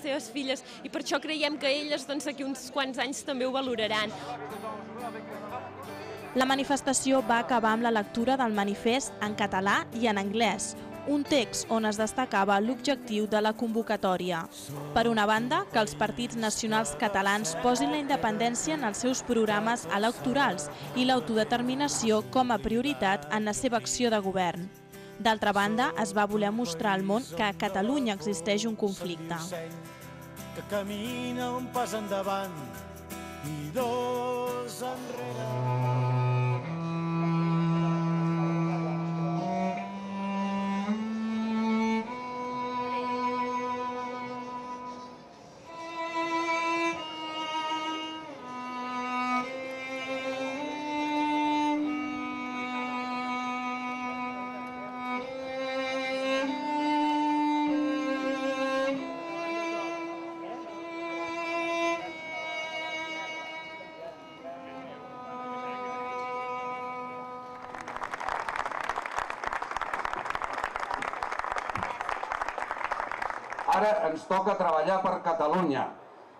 seves filles, i per això creiem que elles d'aquí uns quants anys també ho valoraran. La manifestació va acabar amb la lectura del manifest en català i en anglès, un text on es destacava l'objectiu de la convocatòria. Per una banda, que els partits nacionals catalans posin la independència en els seus programes electorals i l'autodeterminació com a prioritat en la seva acció de govern. D'altra banda, es va voler mostrar al món que a Catalunya existeix un conflicte. Que camina un pas endavant i dos enrere. Ara ens toca treballar per Catalunya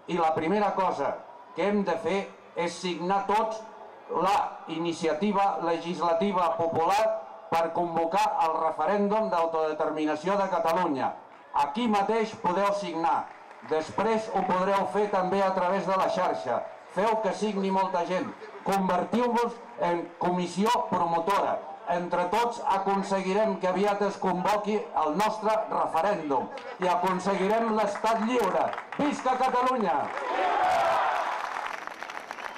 i la primera cosa que hem de fer és signar tots la iniciativa legislativa popular per convocar el referèndum d'autodeterminació de Catalunya. Aquí mateix podeu signar, després ho podreu fer també a través de la xarxa. Feu que signi molta gent, convertiu-vos en comissió promotora. Entre tots aconseguirem que aviat es convoqui el nostre referèndum i aconseguirem l'estat lliure. Visca Catalunya!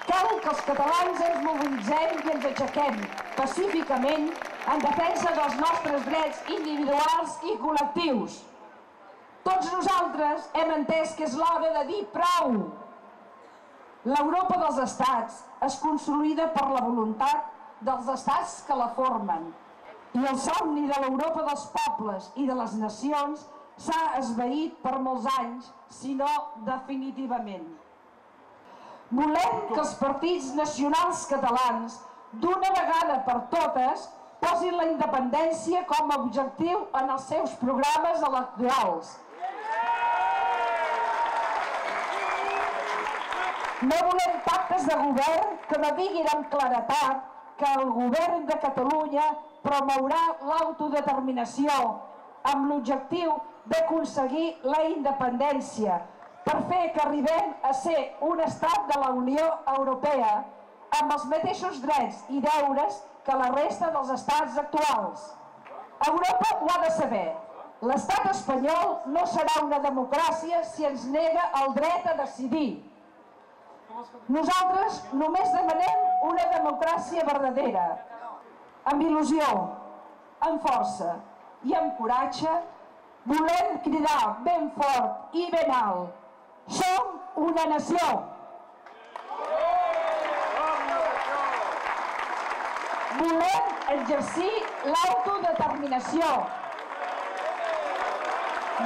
Cal que els catalans ens mobilitzem i ens aixequem pacíficament en defensa dels nostres drets individuals i col·lectius. Tots nosaltres hem entès que és l'hora de dir prou. L'Europa dels estats es consolida per la voluntat dels estats que la formen, i el somni de l'Europa dels pobles i de les nacions s'ha esvaït per molts anys, si no definitivament. Volem que els partits nacionals catalans, d'una vegada per totes, posin la independència com a objectiu en els seus programes electorals. No volem pactes de govern que no diguin amb claredat que el govern de Catalunya promourà l'autodeterminació amb l'objectiu d'aconseguir la independència per fer que arribem a ser un estat de la Unió Europea amb els mateixos drets i deures que la resta dels estats actuals. Europa ho ha de saber. L'estat espanyol no serà una democràcia si ens nega el dret a decidir. Nosaltres només demanem una democràcia verdadera, amb il·lusió, amb força i amb coratge. Volem cridar ben fort i ben alt: som una nació! Volem exercir l'autodeterminació.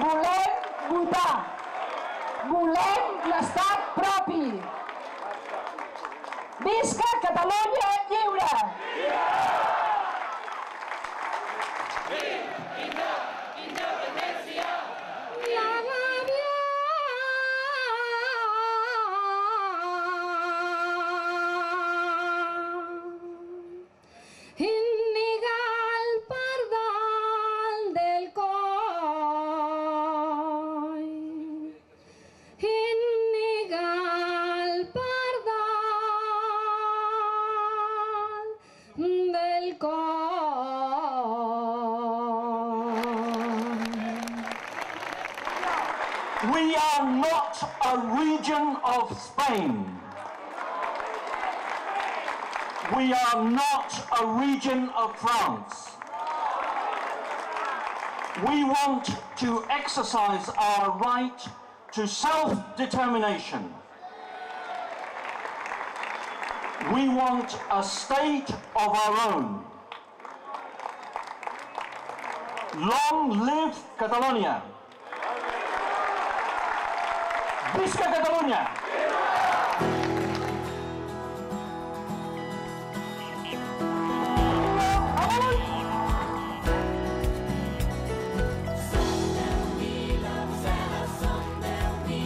Volem votar. Volem l'estat propi. Visca Catalunya lliure! Independència! We are not a region of Spain. We are not a region of France. We want to exercise our right to self-determination. We want a state of our own. Long live Catalonia! Visca Catalunya! Som 10.000 amb cel, som 10.000.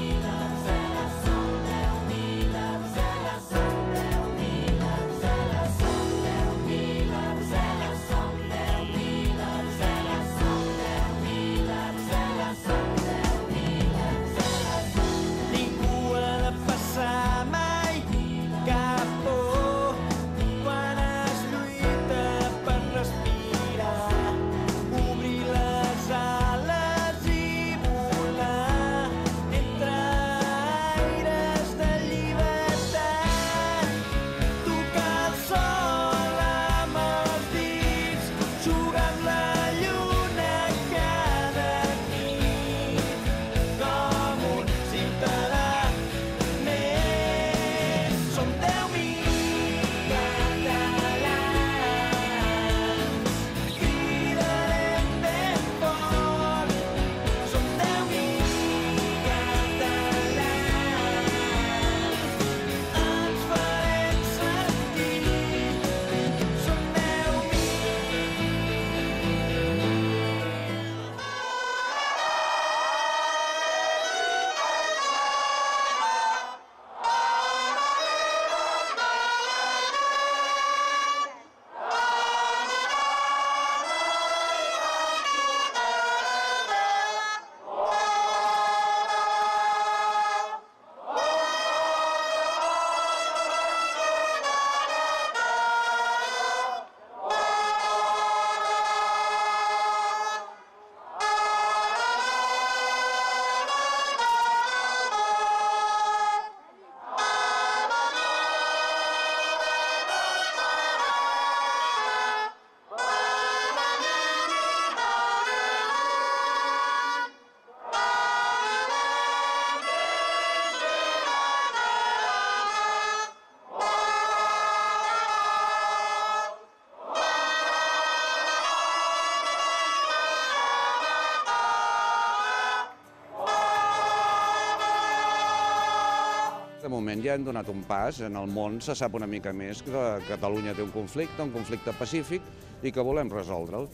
De moment ja hem donat un pas, en el món se sap una mica més que Catalunya té un conflicte pacífic i que volem resoldre'l.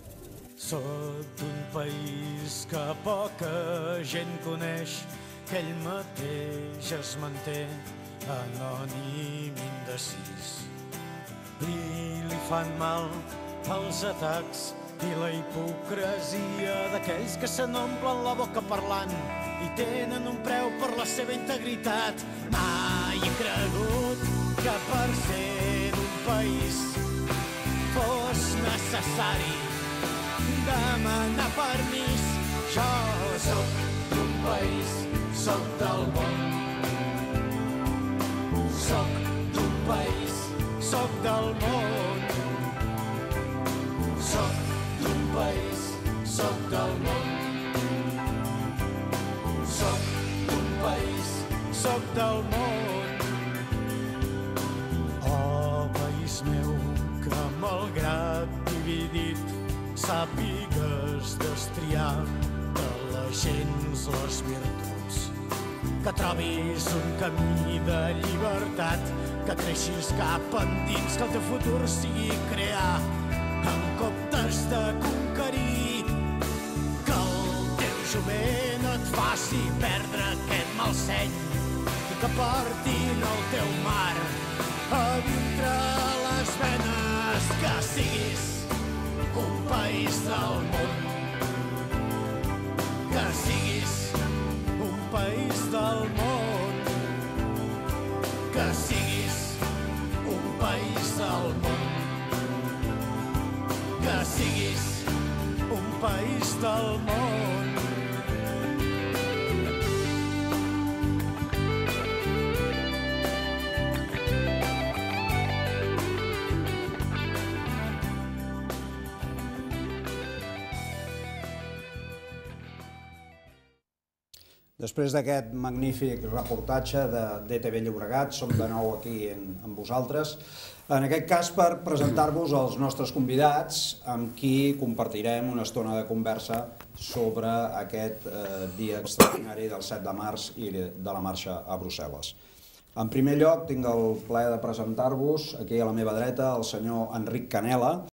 Soc d'un país que poca gent coneix, que ell mateix es manté anònim indecis. I li fan mal els atacs i la hipocresia d'aquells que se n'omplen la boca parlant i tenen un preu per la seva integritat. Mai he cregut que per ser d'un país fos necessari demanar permís. Jo soc d'un país, soc del món. Soc d'un país, soc del món. Soc d'un país, soc del món. Soc d'un país, soc del món. Oh, país meu, que malgrat dividit sàpigues destriar de la gens les virtuts, que trobis un camí de llibertat, que creixis cap endins, que el teu futur sigui crear en comptes de conquerir, que el teu jovent et faci perdre aquest mal seny i que portin el teu mar a dintre les venes, que siguis un país del món, que siguis un país del món, que siguis un país del món, que siguis un país del món. Després d'aquest magnífic reportatge de DTV Llobregat, som de nou aquí amb vosaltres. En aquest cas per presentar-vos els nostres convidats amb qui compartirem una estona de conversa sobre aquest dia extraordinari del 7 de març i de la marxa a Brussel·les. En primer lloc tinc el plaer de presentar-vos aquí a la meva dreta el senyor Enric Canela,